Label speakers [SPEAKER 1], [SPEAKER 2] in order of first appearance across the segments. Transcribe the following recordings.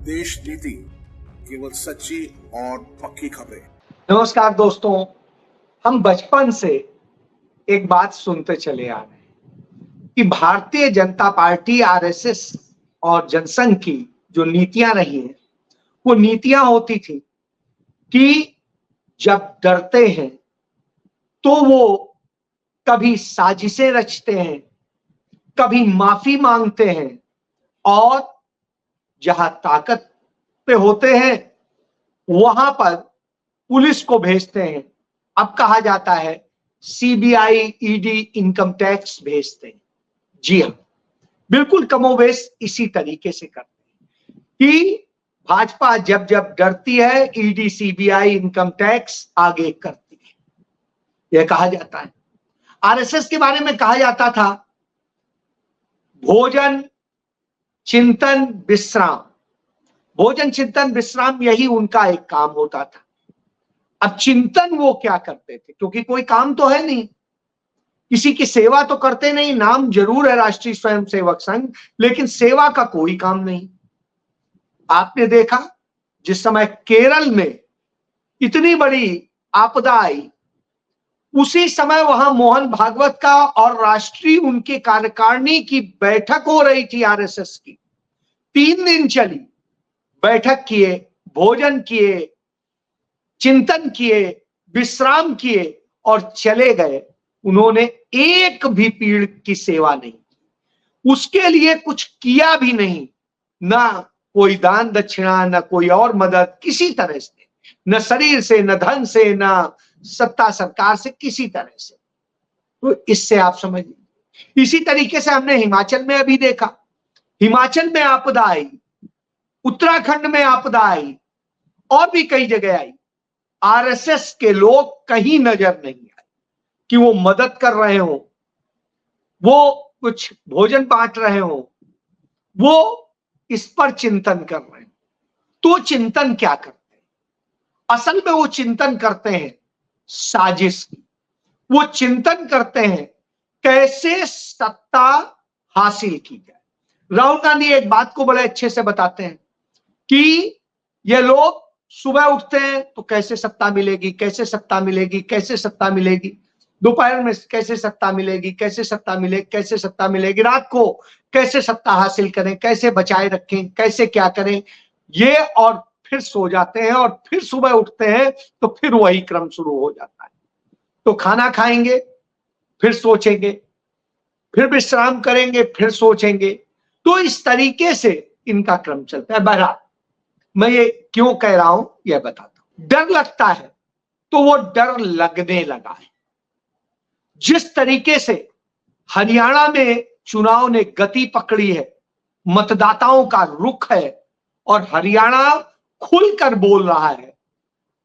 [SPEAKER 1] देश नीति, केवल सच्ची और पक्की खबरें।
[SPEAKER 2] नमस्कार दोस्तों, हम बचपन से एक बात सुनते चले आ रहे हैं कि भारतीय जनता पार्टी आरएसएस और जनसंघ की जो नीतियां रही हैं वो नीतियां होती थी कि जब डरते हैं तो वो कभी साजिशें रचते हैं, कभी माफी मांगते हैं और जहां ताकत पे होते हैं वहां पर पुलिस को भेजते हैं। अब कहा जाता है सीबीआई, ईडी, इनकम टैक्स भेजते हैं। जी हाँ, बिल्कुल कमोबेश इसी तरीके से करते हैं कि भाजपा जब जब डरती है ईडी, सीबीआई, इनकम टैक्स आगे करती है, यह कहा जाता है। आरएसएस के बारे में कहा जाता था भोजन, चिंतन, विश्राम। भोजन, चिंतन, विश्राम यही उनका एक काम होता था। अब चिंतन वो क्या करते थे, क्योंकि कोई काम तो है नहीं, किसी की सेवा तो करते नहीं। नाम जरूर है राष्ट्रीय स्वयंसेवक संघ, लेकिन सेवा का कोई काम नहीं। आपने देखा जिस समय केरल में इतनी बड़ी आपदा आई, उसी समय वहां मोहन भागवत का और राष्ट्रीय उनके कार्यकारिणी की बैठक हो रही थी आरएसएस की। 3 दिन चली बैठक, किए, भोजन किए, चिंतन किए, विश्राम किए और चले गए। उन्होंने एक भी पीड़ की सेवा नहीं की, उसके लिए कुछ किया भी नहीं, ना कोई दान दक्षिणा, ना कोई और मदद, किसी तरह से, न शरीर से, न धन से, न सत्ता सरकार से, किसी तरह से। तो इससे आप समझिए। इसी तरीके से हमने हिमाचल में अभी देखा, हिमाचल में आपदा आई, उत्तराखंड में आपदा आई और भी कई जगह आई। आरएसएस के लोग कहीं नजर नहीं आए कि वो मदद कर रहे हो, वो कुछ भोजन बांट रहे हो, वो इस पर चिंतन कर रहे हैं। तो चिंतन क्या करते हैं? असल में वो चिंतन करते हैं साजिश की। वो चिंतन करते हैं कैसे सत्ता हासिल की जाए। राहुल गांधी एक बात को बड़े अच्छे से बताते हैं कि ये लोग सुबह उठते हैं तो कैसे सत्ता मिलेगी, कैसे सत्ता मिलेगी, कैसे सत्ता मिलेगी, दोपहर में कैसे सत्ता मिलेगी, कैसे सत्ता मिलेगी, कैसे सत्ता मिलेगी, रात को कैसे सत्ता हासिल करें, कैसे बचाए रखें, कैसे क्या करें, ये, और फिर सो जाते हैं और फिर सुबह उठते हैं तो फिर वही क्रम शुरू हो जाता है। तो खाना खाएंगे, फिर सोचेंगे, फिर विश्राम करेंगे, फिर सोचेंगे। तो इस तरीके से इनका क्रम चलता है। बहरहाल मैं ये क्यों कह रहा हूं यह बताता हूं। डर लगता है तो वो डर लगने लगा है। जिस तरीके से हरियाणा में चुनाव ने गति पकड़ी है, मतदाताओं का रुख है और हरियाणा खुलकर बोल रहा है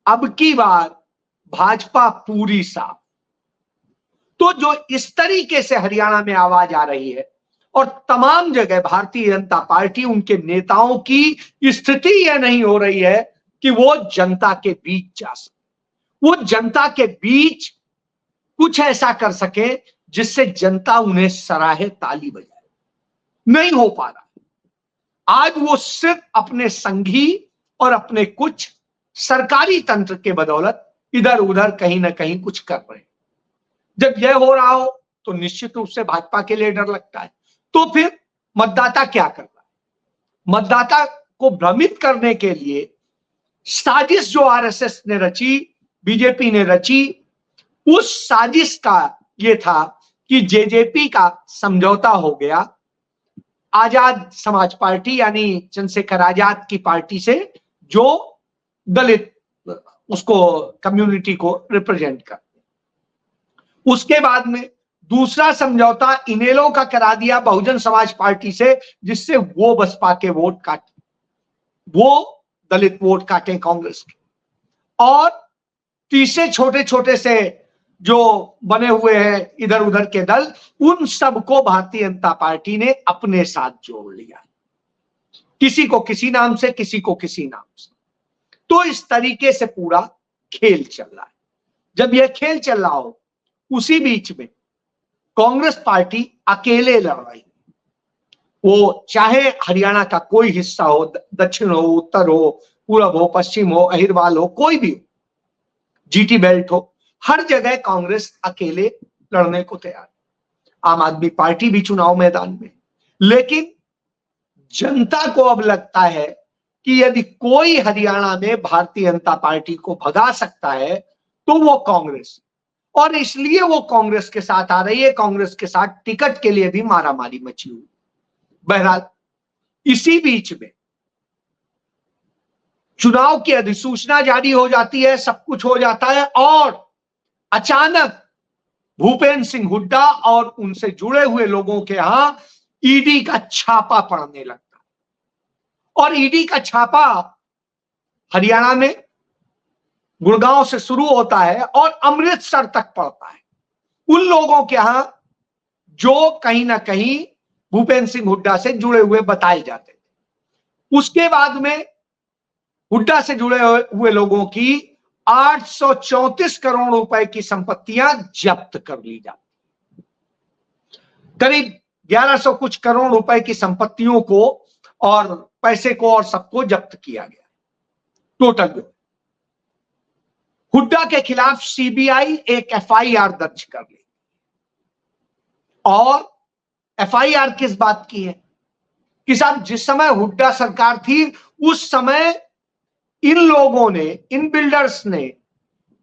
[SPEAKER 2] अब की बार भाजपा पूरी साफ। तो जो इस तरीके से हरियाणा में आवाज आ रही है और तमाम जगह भारतीय जनता पार्टी, उनके नेताओं की स्थिति यह नहीं हो रही है कि वो जनता के बीच जा सके, वो जनता के बीच कुछ ऐसा कर सके जिससे जनता उन्हें सराहे, ताली बजाए। नहीं हो पा रहा। आज वो सिर्फ अपने संघी और अपने कुछ सरकारी तंत्र के बदौलत इधर उधर कहीं ना कहीं कुछ कर रहे हैं। जब यह हो रहा हो तो निश्चित रूप से भाजपा के लिए डर लगता है। तो फिर मतदाता क्या कर रहा है? मतदाता को भ्रमित करने के लिए साजिश जो आरएसएस ने रची, बीजेपी ने रची, उस साजिश का ये था कि जेजेपी का समझौता हो गया आजाद समाज पार्टी यानी चंद्रशेखर आजाद की पार्टी से, जो दलित उसको कम्युनिटी को रिप्रेजेंट करते। उसके बाद में दूसरा समझौता इनेलो का करा दिया बहुजन समाज पार्टी से, जिससे वो बसपा के वोट काटे, वो दलित वोट काटे कांग्रेस के। और तीसरे छोटे छोटे से जो बने हुए हैं इधर उधर के दल, उन सबको भारतीय जनता पार्टी ने अपने साथ जोड़ लिया, किसी को किसी नाम से, किसी को किसी नाम से। तो इस तरीके से पूरा खेल चल रहा है। जब यह खेल चल रहा हो, उसी बीच में कांग्रेस पार्टी अकेले लड़ रही है। वो चाहे हरियाणा का कोई हिस्सा हो, दक्षिण हो, उत्तर हो, पूरब हो, पश्चिम हो, अहिरवाल हो, कोई भी हो, जीटी बेल्ट हो, हर जगह कांग्रेस अकेले लड़ने को तैयार। आम आदमी पार्टी भी चुनाव मैदान में, लेकिन जनता को अब लगता है कि यदि कोई हरियाणा में भारतीय जनता पार्टी को भगा सकता है तो वो कांग्रेस, और इसलिए वो कांग्रेस के साथ आ रही है। कांग्रेस के साथ टिकट के लिए भी मारामारी मची हुई। बहरहाल इसी बीच में चुनाव की अधिसूचना जारी हो जाती है, सब कुछ हो जाता है, और अचानक भूपेंद्र सिंह हुड्डा और उनसे जुड़े हुए लोगों के यहां ईडी का छापा पड़ने लगता है। और ईडी का छापा हरियाणा में गुड़गांव से शुरू होता है और अमृतसर तक पड़ता है, उन लोगों के यहां जो कहीं ना कहीं भूपेंद्र सिंह हुड्डा से जुड़े हुए बताए जाते थे। उसके बाद में हुड्डा से जुड़े हुए लोगों की 834 करोड़ रुपए की संपत्तियां जब्त कर ली जाती, करीब 1100 कुछ करोड़ रुपए की संपत्तियों को और पैसे को और सबको जब्त किया गया टोटल। हुड्डा के खिलाफ सीबीआई एक एफआईआर दर्ज कर ली, और एफआईआर किस बात की है कि साहब जिस समय हुड्डा सरकार थी उस समय इन लोगों ने, इन बिल्डर्स ने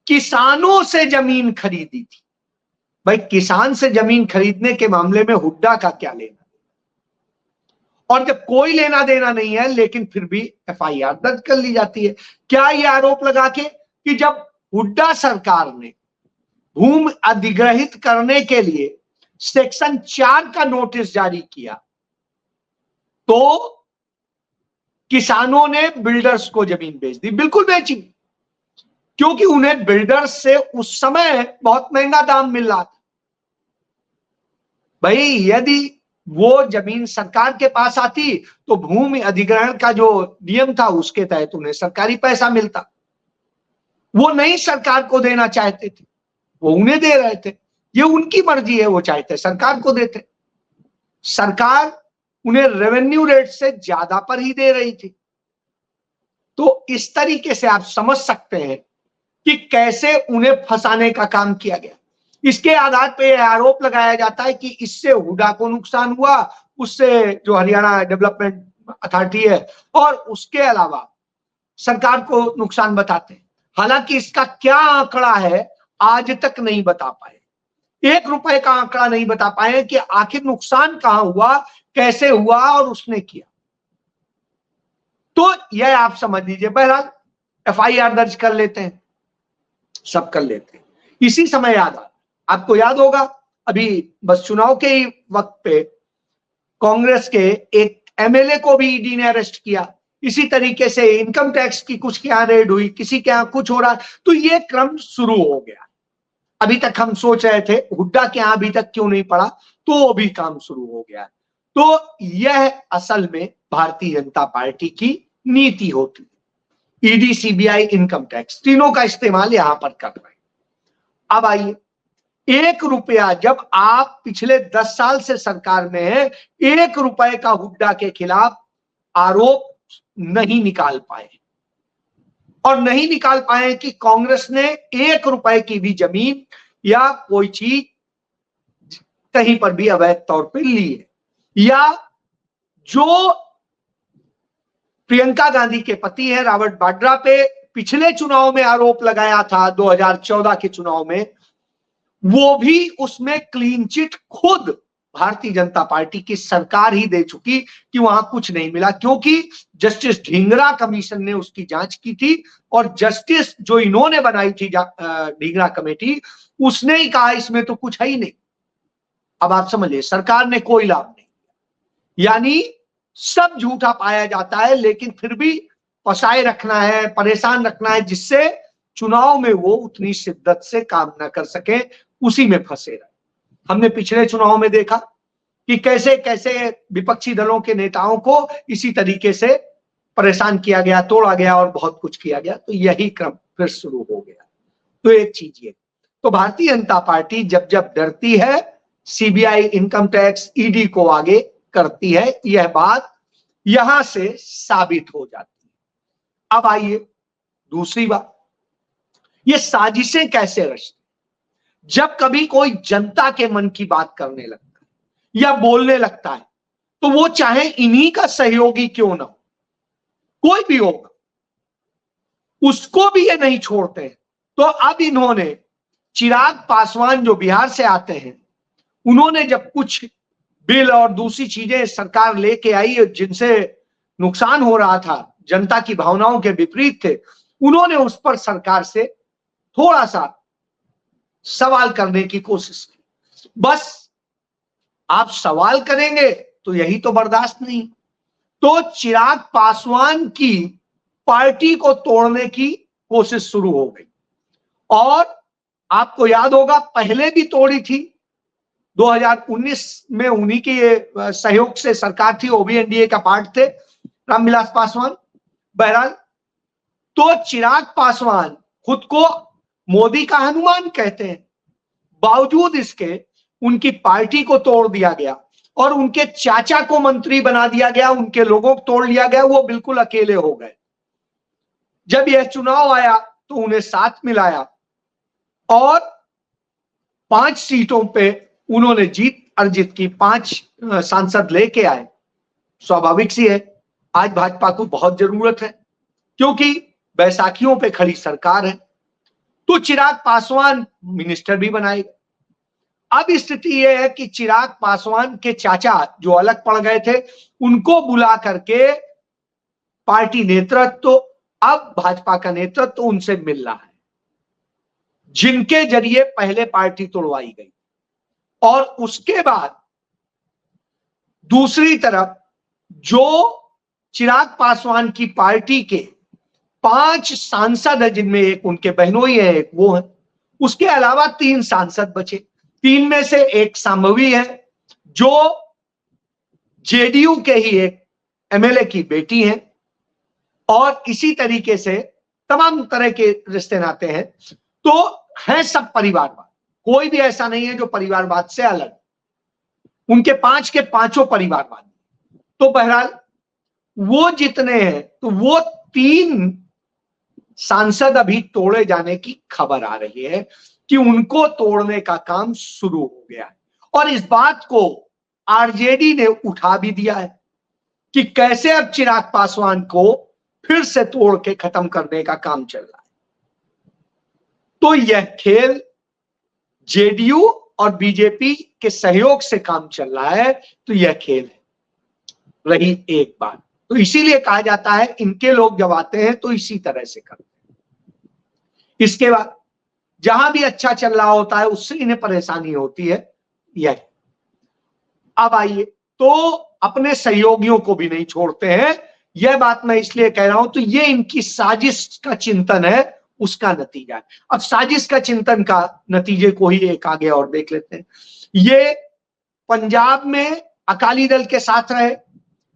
[SPEAKER 2] किसानों से जमीन खरीदी थी। भाई किसान से जमीन खरीदने के मामले में हुड्डा का क्या लेना, और जब कोई लेना देना नहीं है लेकिन फिर भी एफआईआर दर्ज कर ली जाती है। क्या यह आरोप लगा के कि जब हुड्डा सरकार ने भूमि अधिग्रहित करने के लिए सेक्शन 4 का नोटिस जारी किया तो किसानों ने बिल्डर्स को जमीन बेच दी? बिल्कुल बेची, क्योंकि उन्हें बिल्डर्स से उस समय बहुत महंगा दाम मिल रहा था। भाई यदि वो जमीन सरकार के पास आती तो भूमि अधिग्रहण का जो नियम था उसके तहत उन्हें सरकारी पैसा मिलता। वो नहीं सरकार को देना चाहते थे, वो उन्हें दे रहे थे। ये उनकी मर्जी है, वो चाहते सरकार को देते। सरकार उन्हें रेवेन्यू रेट से ज्यादा पर ही दे रही थी। तो इस तरीके से आप समझ सकते हैं कि कैसे उन्हें फंसाने का काम किया गया। इसके आधार पर यह आरोप लगाया जाता है कि इससे हुड्डा को नुकसान हुआ, उससे जो हरियाणा डेवलपमेंट अथॉरिटी है, और उसके अलावा सरकार को नुकसान बताते हैं। हालांकि इसका क्या आंकड़ा है आज तक नहीं बता पाए, 1 रुपए का आंकड़ा नहीं बता पाए कि आखिर नुकसान कहां हुआ, कैसे हुआ और उसने किया। तो यह आप समझ लीजिए। बहरहाल एफआईआर दर्ज कर लेते हैं, सब कर लेते हैं। इसी समय आपको याद होगा अभी बस चुनाव के ही वक्त पे कांग्रेस के एक एमएलए को भी ईडी ने अरेस्ट किया। इसी तरीके से इनकम टैक्स की कुछ के यहां रेड हुई, किसी के यहां कुछ हो रहा। तो ये क्रम शुरू हो गया। अभी तक हम सोच रहे थे हुड्डा के यहां अभी तक क्यों नहीं पड़ा, तो वो भी काम शुरू हो गया। तो यह असल में भारतीय जनता पार्टी की नीति होती है। ईडी, सीबीआई, इनकम टैक्स, तीनों का इस्तेमाल यहां पर कर रहे हैं। अब आइए, 1 रुपया जब आप पिछले 10 साल से सरकार में है, 1 रुपए का हुड्डा के खिलाफ आरोप नहीं निकाल पाए, और नहीं निकाल पाए कि कांग्रेस ने 1 रुपए की भी जमीन या कोई चीज कहीं पर भी अवैध तौर पर ली है, या जो प्रियंका गांधी के पति हैं रॉबर्ट वाड्रा पे पिछले चुनाव में आरोप लगाया था 2014 के चुनाव में, वो भी उसमें क्लीन चिट खुद भारतीय जनता पार्टी की सरकार ही दे चुकी कि वहां कुछ नहीं मिला, क्योंकि जस्टिस ढींगरा कमीशन ने उसकी जांच की थी, और जस्टिस जो इन्होंने बनाई थी ढींगरा कमेटी, उसने ही कहा इसमें तो कुछ है ही नहीं। अब आप समझिए, सरकार ने कोई लाभ नहीं, यानी सब झूठा पाया जाता है, लेकिन फिर भी फंसाए रखना है, परेशान रखना है, जिससे चुनाव में वो उतनी शिद्दत से काम ना कर सके, उसी में फंसे रहे। हमने पिछले चुनाव में देखा कि कैसे कैसे विपक्षी दलों के नेताओं को इसी तरीके से परेशान किया गया, तोड़ा गया और बहुत कुछ किया गया। तो यही क्रम फिर शुरू हो गया। तो एक चीज ये, तो भारतीय जनता पार्टी जब जब डरती है सीबीआई, इनकम टैक्स, ईडी को आगे करती है, यह बात यहां से साबित हो जाती है। अब आइए दूसरी बात, ये साजिशें कैसे रचते? जब कभी कोई जनता के मन की बात करने लगता है या बोलने लगता है, तो वो चाहे इन्हीं का सहयोगी क्यों ना हो, कोई भी होगा, उसको भी ये नहीं छोड़ते हैं। तो अब इन्होंने चिराग पासवान जो बिहार से आते हैं, उन्होंने जब कुछ बिल और दूसरी चीजें सरकार लेके आई जिनसे नुकसान हो रहा था, जनता की भावनाओं के विपरीत थे, उन्होंने उस पर सरकार से थोड़ा सा सवाल करने की कोशिश की। बस आप सवाल करेंगे तो यही तो बर्दाश्त नहीं। तो चिराग पासवान की पार्टी को तोड़ने की कोशिश शुरू हो गई, और आपको याद होगा पहले भी तोड़ी थी। 2019 में उन्हीं के सहयोग से सरकार थी, वो भी एनडीए का पार्ट थे, रामविलास पासवान। बहरहाल, तो चिराग पासवान खुद को मोदी का हनुमान कहते हैं, बावजूद इसके उनकी पार्टी को तोड़ दिया गया और उनके चाचा को मंत्री बना दिया गया, उनके लोगों को तोड़ लिया गया, वो बिल्कुल अकेले हो गए। जब यह चुनाव आया तो उन्हें साथ मिलाया और 5 सीटों पे उन्होंने जीत अर्जित की, 5 सांसद लेके आए। स्वाभाविक सी है, आज भाजपा को बहुत जरूरत है क्योंकि बैसाखियों पे खड़ी सरकार है। तो चिराग पासवान मिनिस्टर भी बनाएगा। अब स्थिति यह है कि चिराग पासवान के चाचा जो अलग पड़ गए थे, उनको बुला करके पार्टी नेतृत्व, तो अब भाजपा का नेतृत्व उनसे मिल रहा है, जिनके जरिए पहले पार्टी तोड़वाई गई। और उसके बाद दूसरी तरफ जो चिराग पासवान की पार्टी के 5 सांसद है, जिनमें एक उनके बहनोई है, एक वो है, उसके अलावा 3 सांसद बचे। 3 में से एक संभवी है जो जेडीयू के ही एक एमएलए की बेटी है, और इसी तरीके से तमाम तरह के रिश्ते नाते हैं। तो है सब परिवारवाद, कोई भी ऐसा नहीं है जो परिवारवाद से अलग। उनके 5 के 5 परिवारवाद। तो बहरहाल वो जितने हैं, तो वो 3 सांसद अभी तोड़े जाने की खबर आ रही है कि उनको तोड़ने का काम शुरू हो गया है। और इस बात को आरजेडी ने उठा भी दिया है कि कैसे अब चिराग पासवान को फिर से तोड़ के खत्म करने का काम चल रहा है। तो यह खेल जेडीयू और बीजेपी के सहयोग से काम चल रहा है। तो यह खेल है, रही एक बात। तो इसीलिए कहा जाता है इनके लोग जब आते हैं तो इसी तरह से करते हैं। इसके बाद जहां भी अच्छा चल रहा होता है उससे इन्हें परेशानी होती है। यह अब आइए, तो अपने सहयोगियों को भी नहीं छोड़ते हैं। यह बात मैं इसलिए कह रहा हूं, तो ये इनकी साजिश का चिंतन है, उसका नतीजा है। अब साजिश का चिंतन का नतीजे को ही एक आगे और देख लेते हैं। ये पंजाब में अकाली दल के साथ रहे,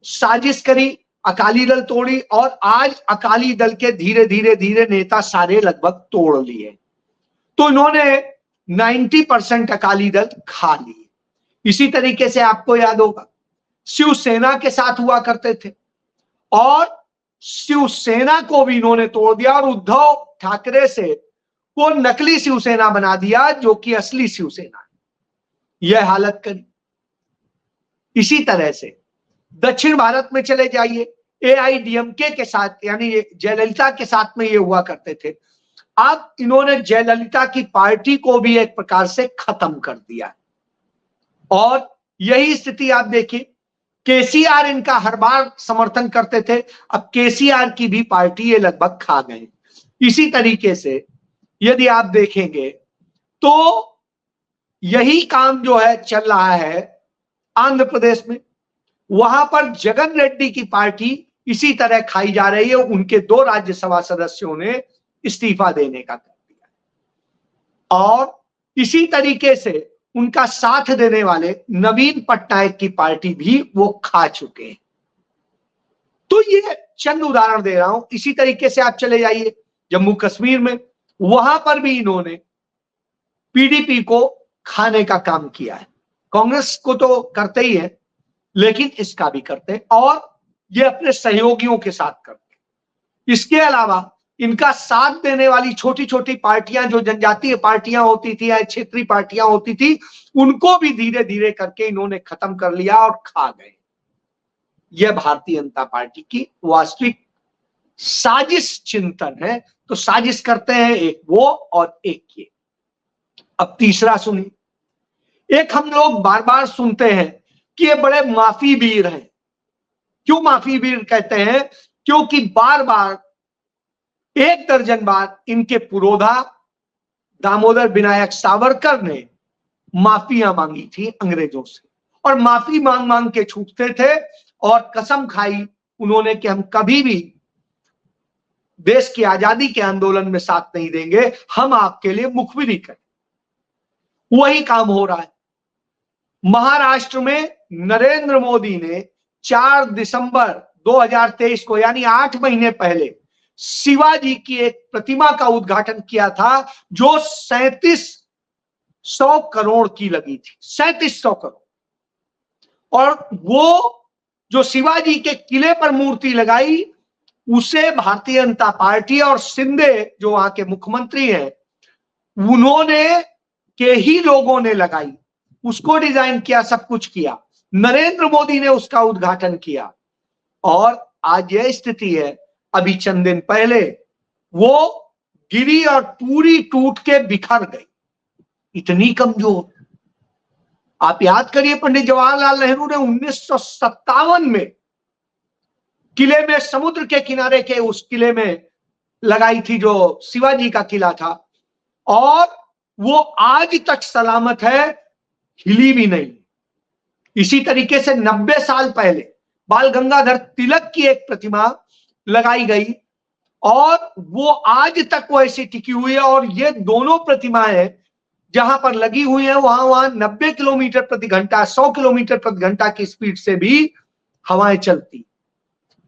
[SPEAKER 2] साजिश करी, अकाली दल तोड़ी, और आज अकाली दल के धीरे धीरे धीरे नेता सारे लगभग तोड़ लिए। तो इन्होंने 90% अकाली दल खा लिए। इसी तरीके से आपको याद होगा शिवसेना के साथ हुआ करते थे, और शिवसेना को भी इन्होंने तोड़ दिया और उद्धव ठाकरे से को नकली शिवसेना बना दिया, जो कि असली शिवसेना है। यह हालत करी। इसी तरह से दक्षिण भारत में चले जाइए, एआईडीएमके के साथ, यानी जयललिता के साथ में ये हुआ करते थे। अब इन्होंने जयललिता की पार्टी को भी एक प्रकार से खत्म कर दिया। और यही स्थिति आप देखिए, केसीआर इनका हर बार समर्थन करते थे, अब केसीआर की भी पार्टी ये लगभग खा गए। इसी तरीके से यदि आप देखेंगे तो यही काम जो है चल रहा है आंध्र प्रदेश में। वहां पर जगन रेड्डी की पार्टी इसी तरह खाई जा रही है। उनके 2 राज्यसभा सदस्यों ने इस्तीफा देने का कर दिया, और इसी तरीके से उनका साथ देने वाले नवीन पटनायक की पार्टी भी वो खा चुके हैं। तो ये चंद उदाहरण दे रहा हूं। इसी तरीके से आप चले जाइए जम्मू कश्मीर में, वहां पर भी इन्होंने पीडीपी को खाने का काम किया है। कांग्रेस को तो करते ही है, लेकिन इसका भी करते हैं और ये अपने सहयोगियों के साथ करते हैं। इसके अलावा इनका साथ देने वाली छोटी छोटी पार्टियां जो जनजातीय पार्टियां होती थी या क्षेत्रीय पार्टियां होती थी, उनको भी धीरे धीरे करके इन्होंने खत्म कर लिया और खा गए। यह भारतीय जनता पार्टी की वास्तविक साजिश चिंतन है। तो साजिश करते हैं एक वो और एक ये। अब तीसरा सुनिए। एक हम लोग बार बार सुनते हैं कि ये बड़े माफी वीर हैं। क्यों माफी वीर कहते हैं? क्योंकि बार बार 1 दर्जन बार इनके पुरोधा दामोदर विनायक सावरकर ने माफियां मांगी थी अंग्रेजों से, और माफी मांग मांग के छूटते थे और कसम खाई उन्होंने कि हम कभी भी देश की आजादी के आंदोलन में साथ नहीं देंगे, हम आपके लिए मुखबिरी करें। वही काम हो रहा है। महाराष्ट्र में नरेंद्र मोदी ने 4 दिसंबर 2023 को, यानी 8 महीने पहले, शिवाजी की एक प्रतिमा का उद्घाटन किया था जो 3700 करोड़ की लगी थी। 3700 करोड़। और वो जो शिवाजी के किले पर मूर्ति लगाई, उसे भारतीय जनता पार्टी और शिंदे जो वहां के मुख्यमंत्री हैं, उन्होंने के ही लोगों ने लगाई, उसको डिजाइन किया, सब कुछ किया। नरेंद्र मोदी ने उसका उद्घाटन किया और आज यह स्थिति है। अभी चंद दिन पहले वो गिरी और पूरी टूट के बिखर गई। इतनी कमजोर। आप याद करिए, पंडित जवाहरलाल नेहरू ने 1957 में किले में, समुद्र के किनारे के उस किले में लगाई थी जो शिवाजी का किला था, और वो आज तक सलामत है, हिली भी नहीं। इसी तरीके से 90 साल पहले बाल गंगाधर तिलक की एक प्रतिमा लगाई गई और वो आज तक वैसी टिकी हुई है। और ये दोनों प्रतिमाएं जहां पर लगी हुई है वहां 90 किलोमीटर प्रति घंटा, 100 किलोमीटर प्रति घंटा की स्पीड से भी हवाएं चलती।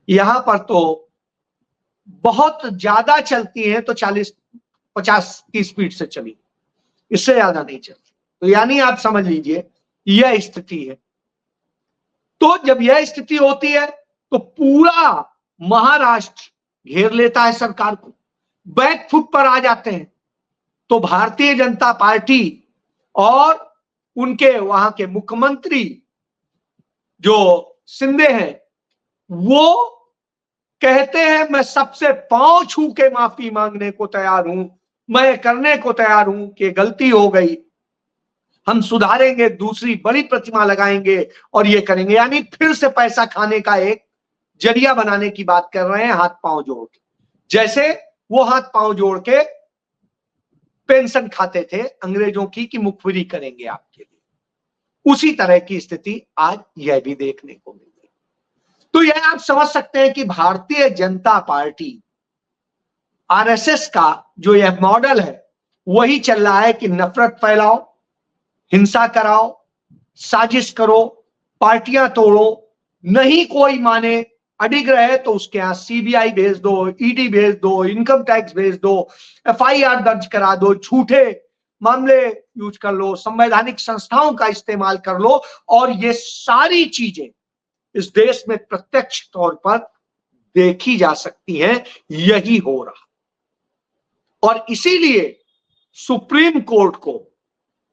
[SPEAKER 2] यहां पर तो बहुत ज्यादा चलती हैं, तो 40-50 की स्पीड से चली, इससे ज्यादा नहीं चलती। तो यानी आप समझ लीजिए यह स्थिति है। तो जब यह स्थिति होती है तो पूरा महाराष्ट्र घेर लेता है सरकार को, बैक फुट पर आ जाते हैं। तो भारतीय जनता पार्टी और उनके वहां के मुख्यमंत्री जो शिंदे हैं, वो कहते हैं मैं सबसे पांव छू के माफी मांगने को तैयार हूं, मैं करने को तैयार हूं कि गलती हो गई, हम सुधारेंगे, दूसरी बड़ी प्रतिमा लगाएंगे और ये करेंगे। यानी फिर से पैसा खाने का एक जरिया बनाने की बात कर रहे हैं, हाथ पांव जोड़ के। जैसे वो हाथ पांव जोड़ के पेंशन खाते थे अंग्रेजों की कि मुखबिरी करेंगे आपके लिए, उसी तरह की स्थिति आज यह भी देखने को मिल रही। तो यह आप समझ सकते हैं कि भारतीय जनता पार्टी, आरएसएस का जो यह मॉडल है वही चल रहा है कि नफरत फैलाओ, हिंसा कराओ, साजिश करो, पार्टियां तोड़ो, नहीं कोई माने, अडिग रहे तो उसके यहां सीबीआई भेज दो, ईडी भेज दो, इनकम टैक्स भेज दो, एफआईआर दर्ज करा दो, झूठे मामले यूज कर लो, संवैधानिक संस्थाओं का इस्तेमाल कर लो। और ये सारी चीजें इस देश में प्रत्यक्ष तौर पर देखी जा सकती हैं, यही हो रहा। और इसीलिए सुप्रीम कोर्ट को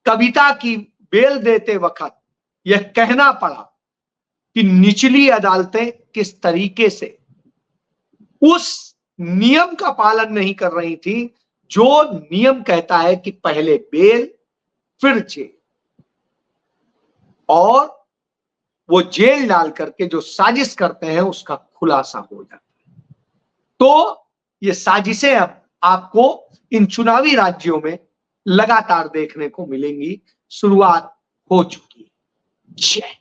[SPEAKER 2] कविता की बेल देते वक्त यह कहना पड़ा कि निचली अदालतें किस तरीके से उस नियम का पालन नहीं कर रही थी जो नियम कहता है कि पहले बेल फिर जेल, और वो जेल डाल करके जो साजिश करते हैं उसका खुलासा हो जाता है। तो ये साजिशें अब आपको इन चुनावी राज्यों में लगातार देखने को मिलेंगी, शुरुआत हो चुकी है। जय